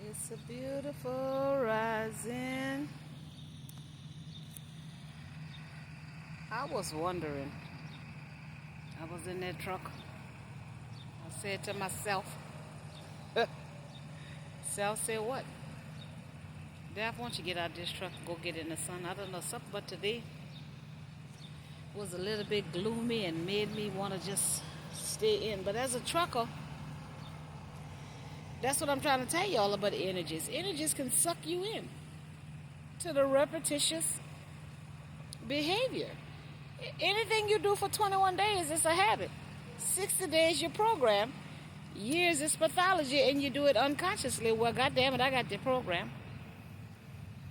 It's a beautiful rising. I was wondering. I was in that truck. I said to myself, Self said what? Dad, why don't you get out of this truck and go get in the sun? I don't know something, but today was a little bit gloomy and made me want to just stay in. But as a trucker, that's what I'm trying to tell y'all about energies. Energies can suck you in to the repetitious behavior. Anything you do for 21 days is a habit. 60 days you program. Years is pathology, and you do it unconsciously. Well, goddamn it, I got the program.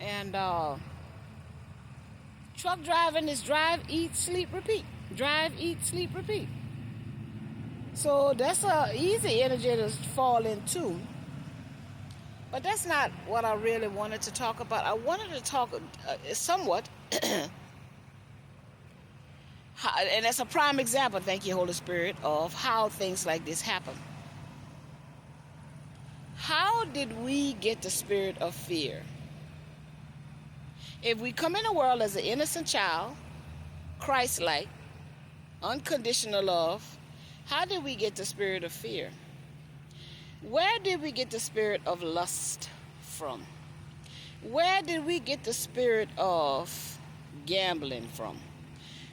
And truck driving is drive, eat, sleep, repeat. Drive, eat, sleep, repeat. So that's a easy energy to fall into. But that's not what I really wanted to talk about. I wanted to talk somewhat, and that's a prime example, thank you, Holy Spirit, of how things like this happen. How did we get the spirit of fear? If we come in the world as an innocent child, Christ-like, unconditional love, how did we get the spirit of fear? Where did we get the spirit of lust from? Where did we get the spirit of gambling from?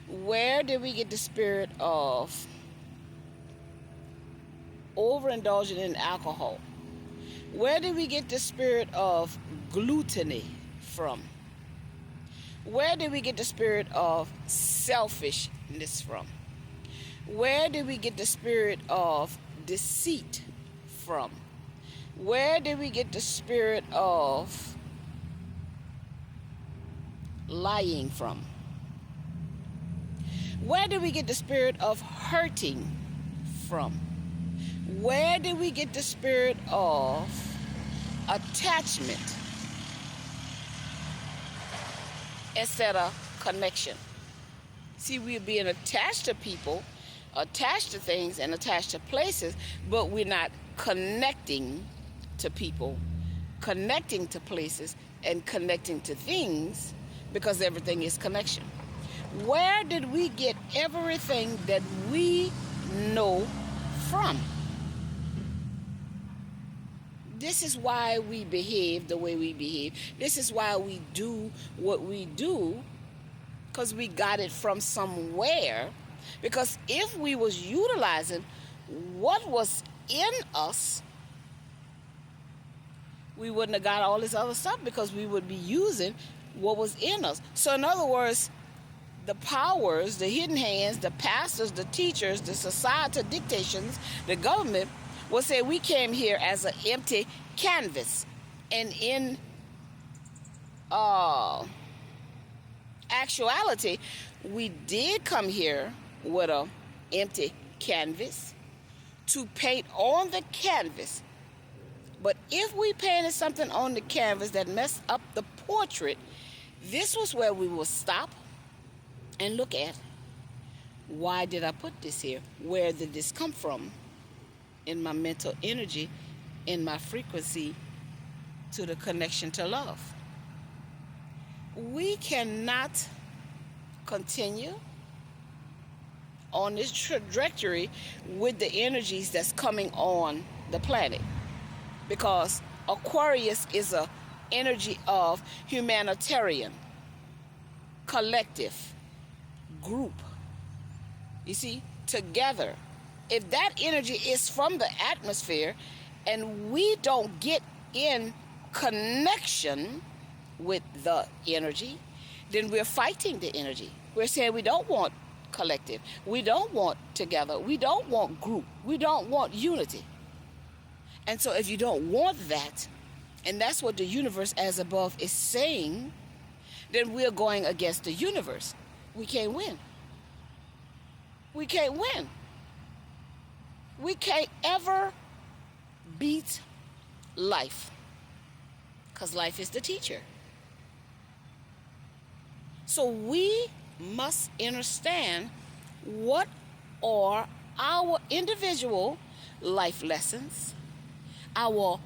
Where did we get the spirit of overindulging in alcohol? Where did we get the spirit of gluttony from? Where did we get the spirit of selfishness from? Where did we get the spirit of deceit from? Where did we get the spirit of lying from? Where did we get the spirit of hurting from? Where did we get the spirit of attachment instead of connection? See, we're being attached to people, attached to things, and attached to places, but we're not connecting to people, connecting to places, and connecting to things, because everything is connection. Where did we get everything that we know from? This is why we behave the way we behave. This is why we do what we do, because we got it from somewhere. Because if we was utilizing what was in us, we wouldn't have got all this other stuff, because we would be using what was in us. So in other words, the powers, the hidden hands, the pastors, the teachers, the societal dictations, the government will say we came here as an empty canvas. And in actuality, we did come here with an empty canvas to paint on the canvas. But if we painted something on the canvas that messed up the portrait, this was where we would stop and look at, why did I put this here? Where did this come from? In my mental energy, in my frequency to the connection to love. We cannot continue on this trajectory with the energies that's coming on the planet, because Aquarius is an energy of humanitarian, collective, group. You see, together. If that energy is from the atmosphere and we don't get in connection with the energy, then we're fighting the energy. We're saying we don't want collective. We don't want together. We don't want group. We don't want unity. And so if you don't want that, and that's what the universe as above is saying, then we're going against the universe. We can't win. We can't win. We can't ever beat life, because life is the teacher. So we must understand what are our individual life lessons, our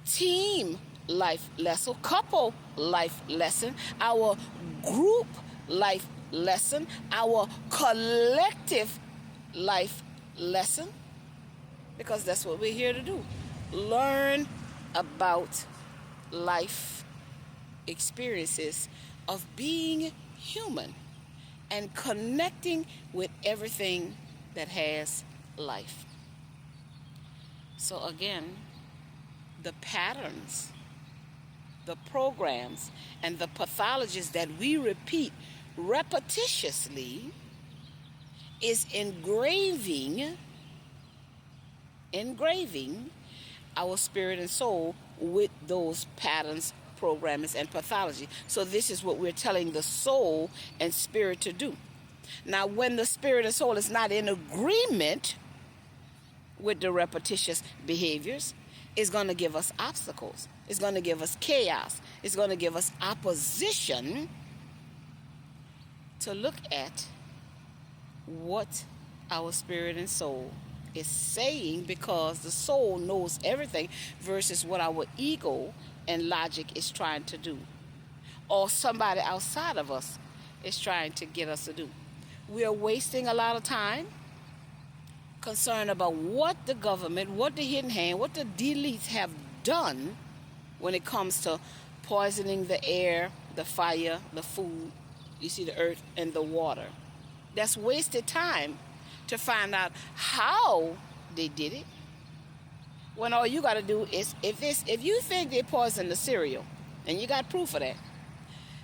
team life lesson, couple life lesson, our group life lesson, our collective life lesson, because that's what we're here to do. Learn about life experiences of being human and connecting with everything that has life. So again, the patterns, the programs, and the pathologies that we repeat repetitiously is engraving our spirit and soul with those patterns, programs, and pathology. So this is what we're telling the soul and spirit to do. Now, when the spirit and soul is not in agreement with the repetitious behaviors, it's going to give us obstacles. It's going to give us chaos. It's going to give us opposition to look at what our spirit and soul is saying, because the soul knows everything versus what our ego and logic is trying to do, or somebody outside of us is trying to get us to do. We are wasting a lot of time concerned about what the government, what the hidden hand, what the deletes have done when it comes to poisoning the air, the fire, the food, you see, the earth and the water. That's wasted time to find out how they did it, when all you got to do is, if you think they poisoned the cereal and you got proof of that,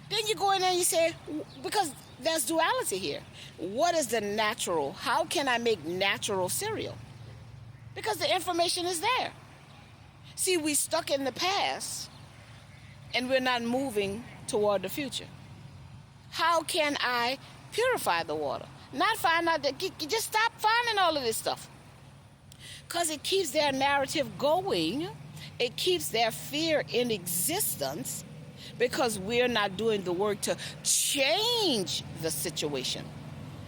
then you go in there and you say, because there's duality here. What is the natural? How can I make natural cereal? Because the information is there. See, we stuck in the past and we're not moving toward the future. How can I purify the water? Not find out that, just stop finding all of this stuff. Because it keeps their narrative going. It keeps their fear in existence, because we're not doing the work to change the situation.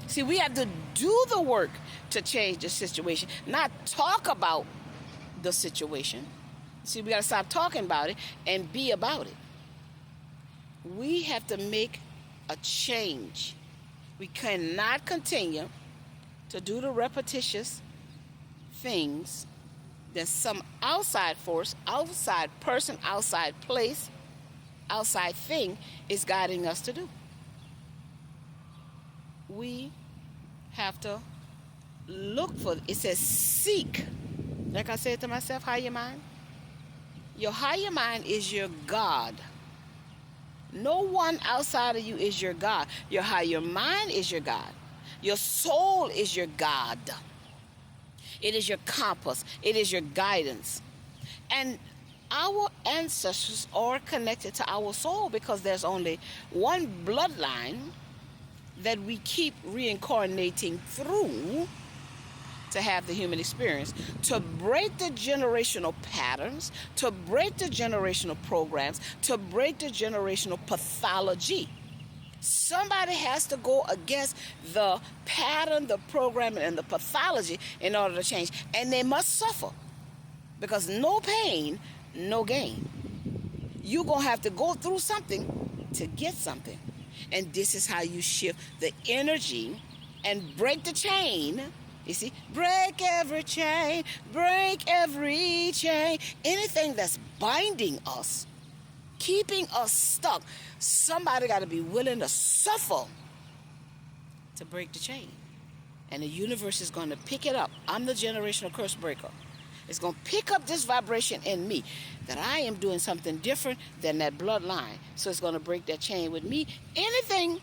See, we have to do the work to change the situation, not talk about the situation. See, we got to stop talking about it and be about it. We have to make a change. We cannot continue to do the repetitious things that some outside force, outside person, outside place, outside thing is guiding us to do. We have to look for, it says seek. Like I said to myself, higher mind. Your higher mind is your God. No one outside of you is your God. Your higher mind is your God. Your soul is your God. It is your compass. It is your guidance. And our ancestors are connected to our soul, because there's only one bloodline that we keep reincarnating through to have the human experience, to break the generational patterns, to break the generational programs, to break the generational pathology. Somebody has to go against the pattern, the programming, and the pathology in order to change. And they must suffer, because no pain, no gain. You're going to have to go through something to get something. And this is how you shift the energy and break the chain. You see, break every chain, break every chain. Anything that's binding us, keeping us stuck, somebody got to be willing to suffer to break the chain. And the universe is going to pick it up. I'm the generational curse breaker. It's going to pick up this vibration in me, that I am doing something different than that bloodline. So it's going to break that chain with me. Anything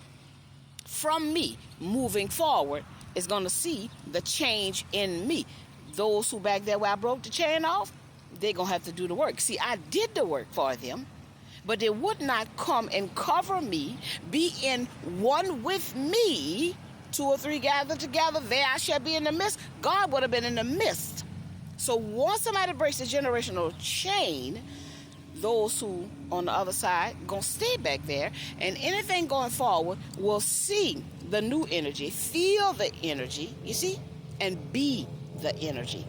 from me moving forward is going to see the change in me. Those who back there where I broke the chain off, they're going to have to do the work. See, I did the work for them, but they would not come and cover me, be in one with me. 2 or 3 gathered together, there I shall be in the midst. God would have been in the midst. So once somebody breaks the generational chain, those who on the other side going to stay back there, and anything going forward will see the new energy, feel the energy, you see, and be the energy.